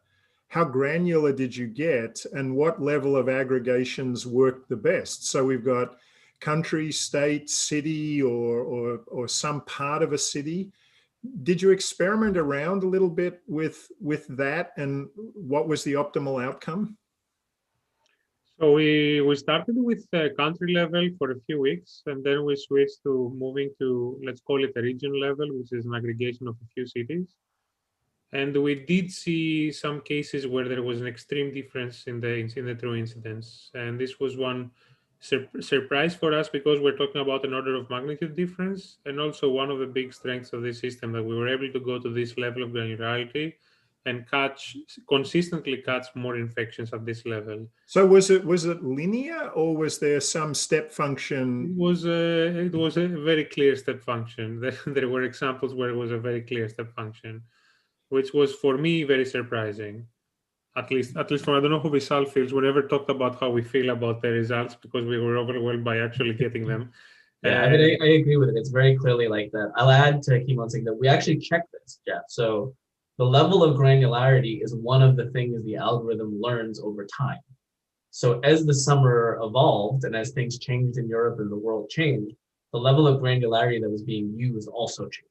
did you get and what level of aggregations worked the best? So we've got country, state, city, or some part of a city. Did you experiment around a little bit with that, and what was the optimal outcome? So we started with country level for a few weeks, and then we switched to moving to, let's call it a region level, which is an aggregation of a few cities. And we did see some cases where there was an extreme difference in the true incidence. And this was one surprise for us because we're talking about an order of magnitude difference. And also one of the big strengths of this system that we were able to go to this level of granularity and consistently catch more infections at this level. So was it linear, or was there some step function? It was a very clear step function. There were examples where it was a very clear step function, which was for me very surprising. At least from, I don't know how Vishal feels. We never talked about how we feel about the results because we were overwhelmed by actually getting them. Yeah, I mean, I agree with it. It's very clearly like that. I'll add to Kimon saying that we actually checked this, Jeff. So the level of granularity is one of the things the algorithm learns over time. So as the summer evolved and as things changed in Europe and the world changed, the level of granularity that was being used also changed,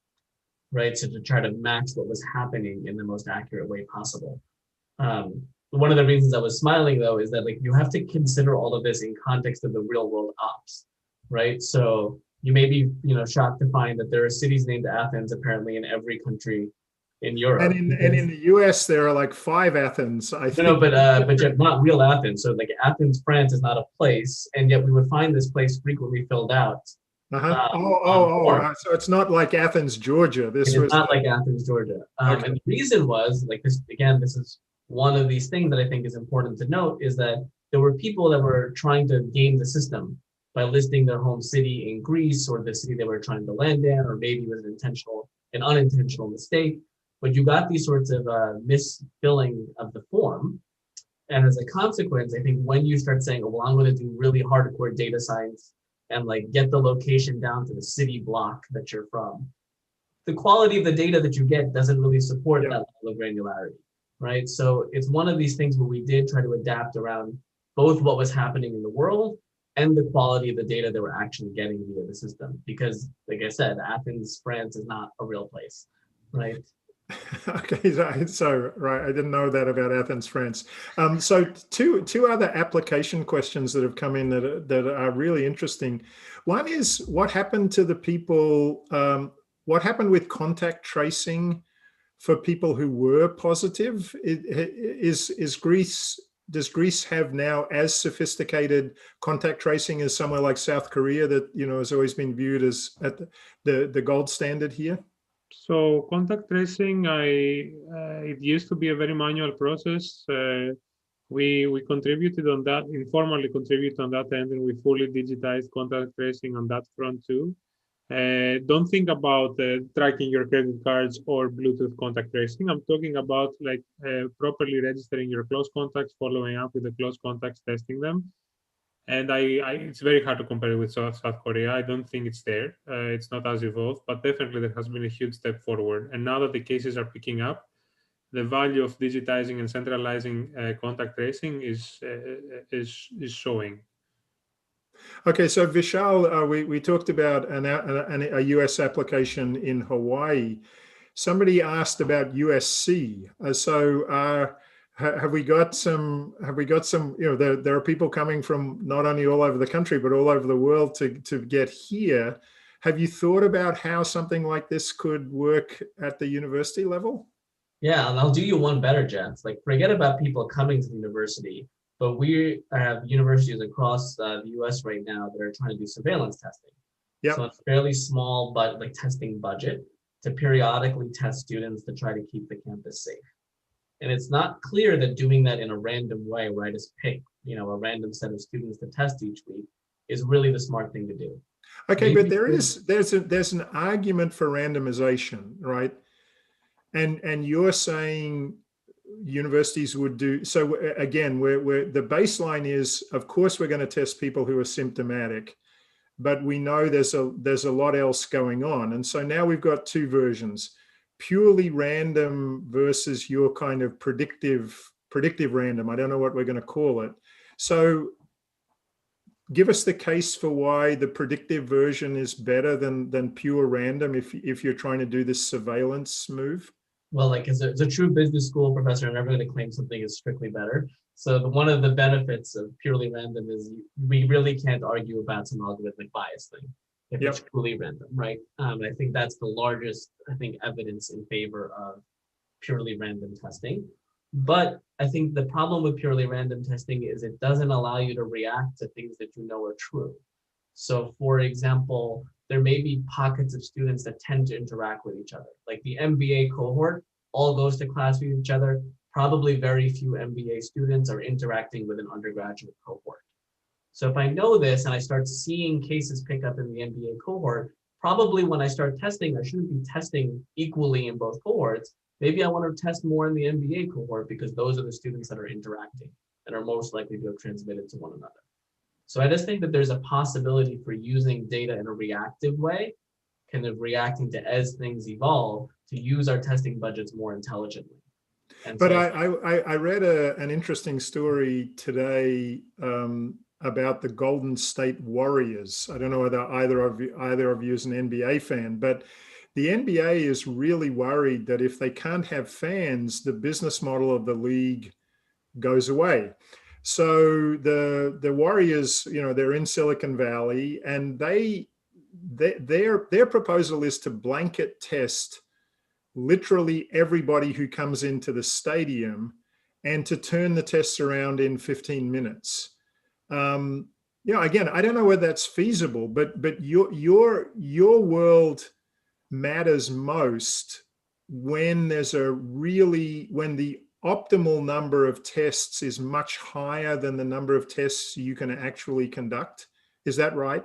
right? So to try to match what was happening in the most accurate way possible. One of the reasons I was smiling though is that you have to consider all of this in context of the real world ops, right? So you may be shocked to find that there are cities named Athens apparently in every country in Europe. And in the US, there are 5 Athens, I think. No, but Jeff, not real Athens. So Athens, France is not a place, and yet we would find this place frequently filled out. So it's not like Athens, Georgia. It's not like Athens, Georgia. Okay. And the reason was, this is one of these things that I think is important to note, is that there were people that were trying to game the system by listing their home city in Greece or the city they were trying to land in, or maybe it was an unintentional mistake. but you got these sorts of misfilling of the form. And as a consequence, I think when you start saying, oh, well, I'm going to do really hardcore data science and like get the location down to the city block that you're from, the quality of the data that you get doesn't really support that level of granularity, right? So it's one of these things where we did try to adapt around both what was happening in the world and the quality of the data that we're actually getting via the system. Because like I said, Athens, France is not a real place, right? Okay, so right, I didn't know that about Athens, France. So two other application questions that have come in that are really interesting. One is, what happened to the people? What happened with contact tracing for people who were positive? Is Greece? Does Greece have now as sophisticated contact tracing as somewhere like South Korea that has always been viewed as at the gold standard here? So contact tracing, it used to be a very manual process. We contributed on that, informally contributed on that end, and we fully digitized contact tracing on that front too. Don't think about tracking your credit cards or Bluetooth contact tracing. I'm talking about like properly registering your close contacts, following up with the close contacts, testing them. And it's very hard to compare it with South Korea. I don't think it's there. It's not as evolved, but definitely there has been a huge step forward. And now that the cases are picking up, the value of digitizing and centralizing contact tracing is showing. Okay, so Vishal, we talked about a US application in Hawaii. Somebody asked about USC. Have we got some, there are people coming from not only all over the country, but all over the world to get here. Have you thought about how something like this could work at the university level? Yeah, and I'll do you one better, Jens. Like, forget about people coming to the university, but we have universities across the US right now that are trying to do surveillance testing. Yep. So it's a fairly small, but like testing budget to periodically test students to try to keep the campus safe. And it's not clear that doing that in a random way, where I just pick, a random set of students to test each week, is really the smart thing to do. Okay, but there's an argument for randomization, right? And you're saying universities would do so. Again, where the baseline is, of course, we're going to test people who are symptomatic, but we know there's a lot else going on, and so now we've got two versions. Purely random versus your kind of predictive random. I don't know what we're going to call it. So give us the case for why the predictive version is better than pure random if you're trying to do this surveillance move. Well, like as a true business school professor, I'm never going to claim something is strictly better. So one of the benefits of purely random is we really can't argue about some algorithmic bias thing if it's truly random, right? I think that's the largest, evidence in favor of purely random testing. But I think the problem with purely random testing is it doesn't allow you to react to things that you know are true. So for example, there may be pockets of students that tend to interact with each other. Like the MBA cohort all goes to class with each other. Probably very few MBA students are interacting with an undergraduate cohort. So if I know this and I start seeing cases pick up in the MBA cohort, probably when I start testing, I shouldn't be testing equally in both cohorts. Maybe I want to test more in the MBA cohort because those are the students that are interacting and are most likely to have transmitted to one another. So I just think that there's a possibility for using data in a reactive way, kind of reacting to as things evolve, to use our testing budgets more intelligently. But I read an interesting story today about the Golden State Warriors. I don't know whether either of you is an NBA fan, but the NBA is really worried that if they can't have fans, the business model of the league goes away. So the Warriors, they're in Silicon Valley, and their proposal is to blanket test literally everybody who comes into the stadium and to turn the tests around in 15 minutes. Again, I don't know whether that's feasible, but your world matters most when when the optimal number of tests is much higher than the number of tests you can actually conduct. Is that right?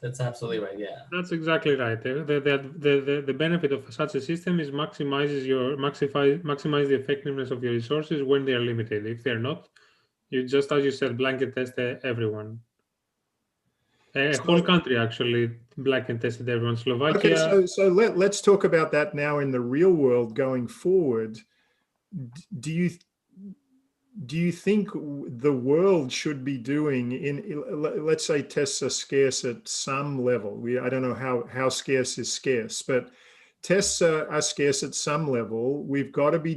That's absolutely right. Yeah. That's exactly right. The benefit of such a system is maximize the effectiveness of your resources when they are limited. If they're not, you just, as you said, blanket test everyone. A whole country actually blanket tested everyone. Slovakia. Okay, so let's talk about that now in the real world going forward. Do you think the world should be doing, let's say tests are scarce at some level. I don't know how scarce is scarce, but tests are scarce at some level. We've got to be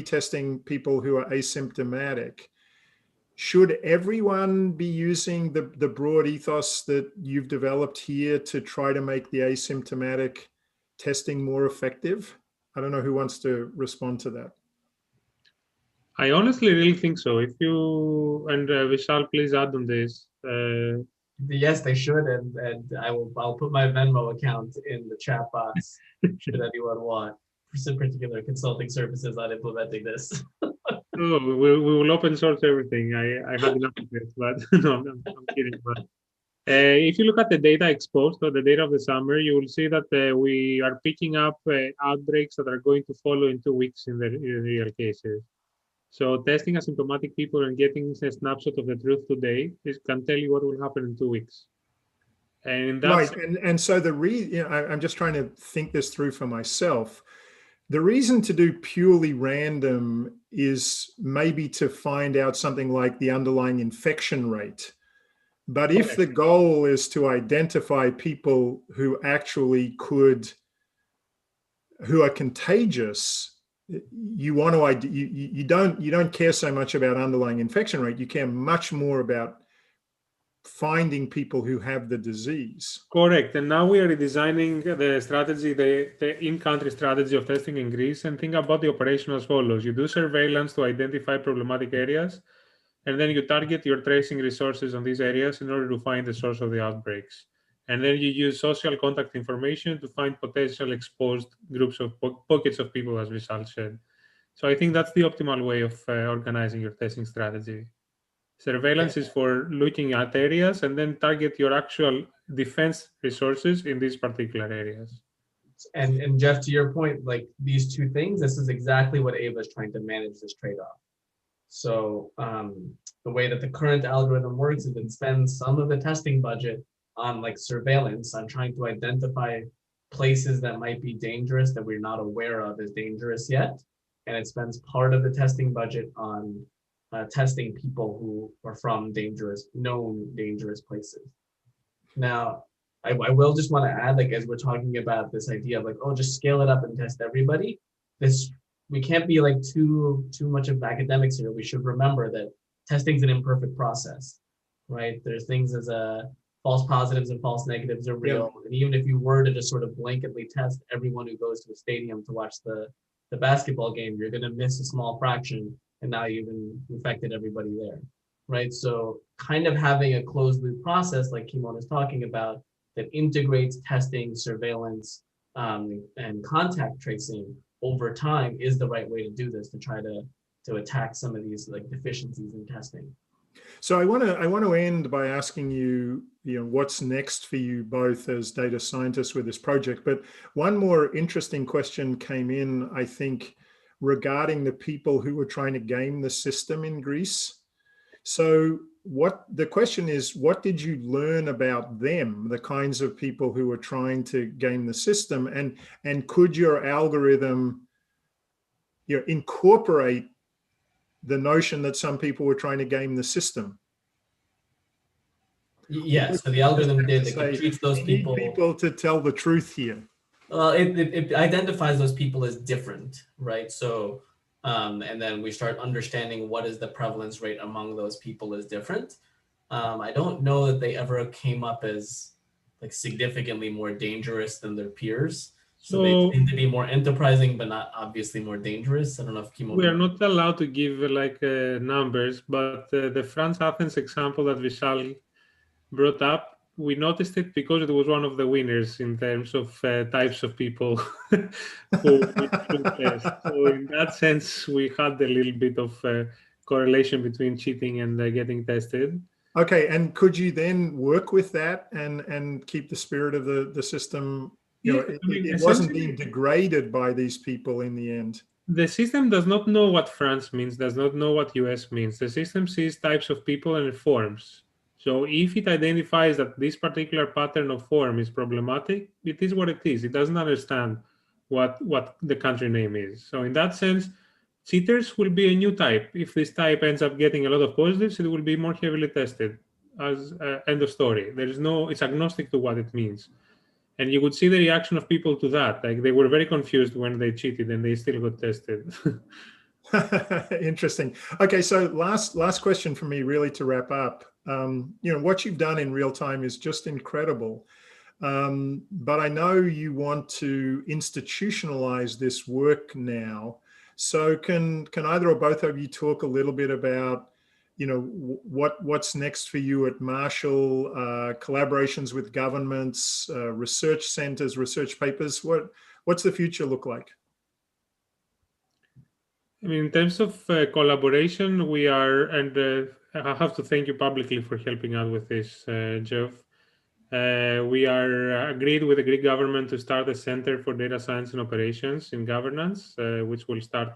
testing people who are asymptomatic. Should everyone be using the broad ethos that you've developed here to try to make the asymptomatic testing more effective? I don't know who wants to respond to that. I honestly really think so. If you and Vishal, please add on this. Yes, they should, and I'll put my Venmo account in the chat box should anyone want some particular consulting services on implementing this. Oh, we will open source everything. I had enough of it, but no, I'm kidding. But if you look at the data exposed or the data of the summer, you will see that we are picking up outbreaks that are going to follow in 2 weeks in the real cases. So testing asymptomatic people and getting a snapshot of the truth today can tell you what will happen in 2 weeks. And that's right. And so I'm just trying to think this through for myself. The reason to do purely random is maybe to find out something like the underlying infection rate. But if the goal is to identify people who actually who are contagious, you want to you don't care so much about underlying infection rate. You care much more about finding people who have the disease. Correct. And now we are redesigning the strategy, the in-country strategy of testing in Greece, and think about the operation as follows. You do surveillance to identify problematic areas, and then you target your tracing resources on these areas in order to find the source of the outbreaks. And then you use social contact information to find potential exposed groups of pockets of people, as Vishal said. So I think that's the optimal way of organizing your testing strategy. Surveillance is for looking at areas and then target your actual defense resources in these particular areas. And Jeff, to your point, like these two things, this is exactly what EVA is trying to manage this trade-off. So the way that the current algorithm works is it spends some of the testing budget on like surveillance, on trying to identify places that might be dangerous that we're not aware of as dangerous yet. And it spends part of the testing budget on testing people who are from known dangerous places. Now, I will just want to add, like, as we're talking about this idea of like, oh, just scale it up and test everybody. We can't be like too much of academics here. We should remember that testing is an imperfect process, right? There's things as false positives and false negatives are real. Yeah. And even if you were to just sort of blanketly test everyone who goes to a stadium to watch the basketball game, you're going to miss a small fraction, and now you've infected everybody there, right? So kind of having a closed loop process like Kimon is talking about that integrates testing, surveillance, and contact tracing over time is the right way to do this, to try to attack some of these like deficiencies in testing. So I want to end by asking you, what's next for you both as data scientists with this project. But one more interesting question came in, I think, regarding the people who were trying to game the system in Greece. So the question is, what did you learn about them, the kinds of people who were trying to game the system, and could your algorithm incorporate the notion that some people were trying to game the system? Yeah, so the algorithm treats those people. We need people to tell the truth here. Well, it identifies those people as different, right? So, and then we start understanding what is the prevalence rate among those people is different. I don't know that they ever came up as like significantly more dangerous than their peers. So they tend to be more enterprising, but not obviously more dangerous. I don't know if Kimon. We are not allowed to give like numbers, but the France Athens example that Vishal brought up, we noticed it because it was one of the winners in terms of types of people who test. So in that sense, we had a little bit of correlation between cheating and getting tested. Okay, and could you then work with that and keep the spirit of the system? You know, I mean, it wasn't essentially, being degraded by these people in the end. the system does not know what France means, does not know what US means. The system sees types of people and forms. So if it identifies that this particular pattern of form is problematic, it is what it is. It doesn't understand what the country name is. So in that sense, cheaters will be a new type. If this type ends up getting a lot of positives, it will be more heavily tested. As end of story. There is no, it's agnostic to what it means. And you would see the reaction of people to that. Like they were very confused when they cheated and they still got tested. Interesting. Okay, so last question for me, really, to wrap up. You know, what you've done in real time is just incredible. But I know you want to institutionalize this work now. So can either or both of you talk a little bit about, you know, what's next for you at Marshall, collaborations with governments, research centers, research papers? What's the future look like? I mean, in terms of collaboration, we are, and I have to thank you publicly for helping out with this, Jeff. We are agreed with the Greek government to start a Center for Data Science and Operations in Governance, which will start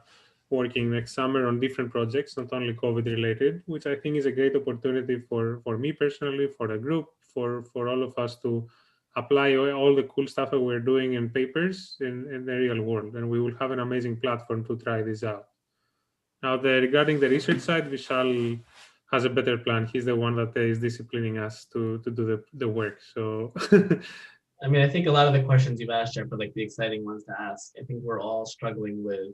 working next summer on different projects, not only COVID related, which I think is a great opportunity for me personally, for the group, for all of us to apply all the cool stuff that we're doing in papers in the real world. And we will have an amazing platform to try this out. Now, regarding the research side, Vishal has a better plan. He's the one that is disciplining us to do the work. So, I mean, I think a lot of the questions you've asked, Jeff, are like the exciting ones to ask. I think we're all struggling with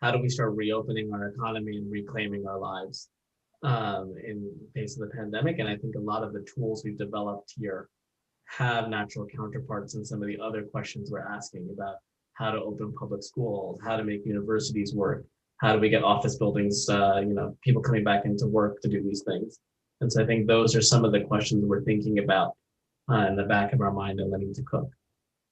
how do we start reopening our economy and reclaiming our lives in the face of the pandemic. And I think a lot of the tools we've developed here have natural counterparts in some of the other questions we're asking about how to open public schools, how to make universities work, how do we get office buildings, people coming back into work to do these things. And so I think those are some of the questions we're thinking about in the back of our mind and letting to cook.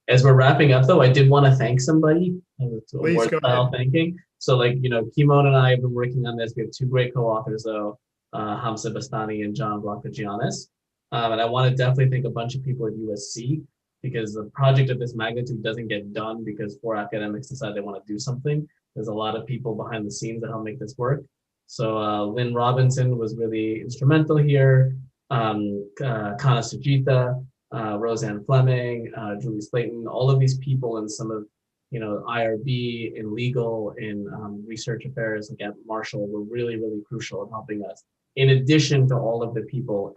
As we're wrapping up, though, I did want to thank somebody. Please go ahead. Thanking. So, Kimon and I have been working on this. We have two great co-authors, though, Hamza Bastani and John Blanco-Giannis. And I want to definitely thank a bunch of people at USC, because the project of this magnitude doesn't get done because 4 academics decide they want to do something. There's a lot of people behind the scenes that help make this work. So Lynn Robinson was really instrumental here. Kana Sujita, Roseanne Fleming, Julie Slayton, all of these people in some of, IRB, in legal, in research affairs, like at Marshall, were really, really crucial in helping us. In addition to all of the people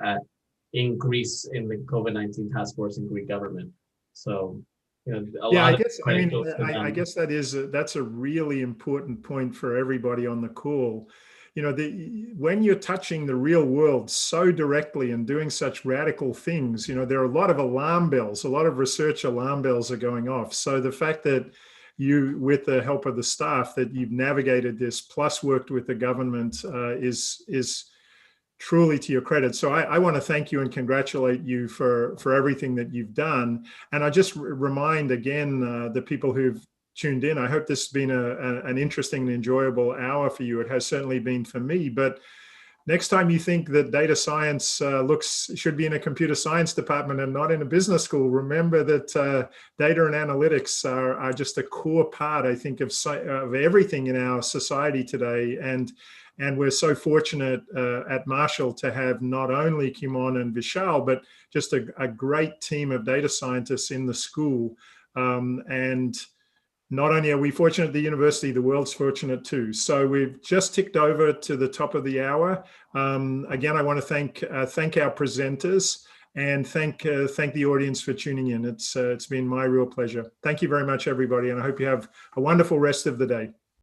in Greece in the COVID-19 task force in Greek government. So, I guess that's a really important point for everybody on the call. When you're touching the real world so directly and doing such radical things, there are a lot of alarm bells, a lot of research alarm bells are going off. So the fact that you, with the help of the staff, that you've navigated this plus worked with the government is truly to your credit. So I want to thank you and congratulate you for everything that you've done. And I just remind again the people who've tuned in, I hope this has been an interesting and enjoyable hour for you. It has certainly been for me. But next time you think that data science should be in a computer science department and not in a business school, remember that data and analytics are just a core part, I think, of everything in our society today. And we're so fortunate at Marshall to have not only Kimon and Vishal, but just a great team of data scientists in the school. And not only are we fortunate at the university, the world's fortunate too. So we've just ticked over to the top of the hour. Again, I want to thank our presenters and thank the audience for tuning in. It's been my real pleasure. Thank you very much, everybody. And I hope you have a wonderful rest of the day.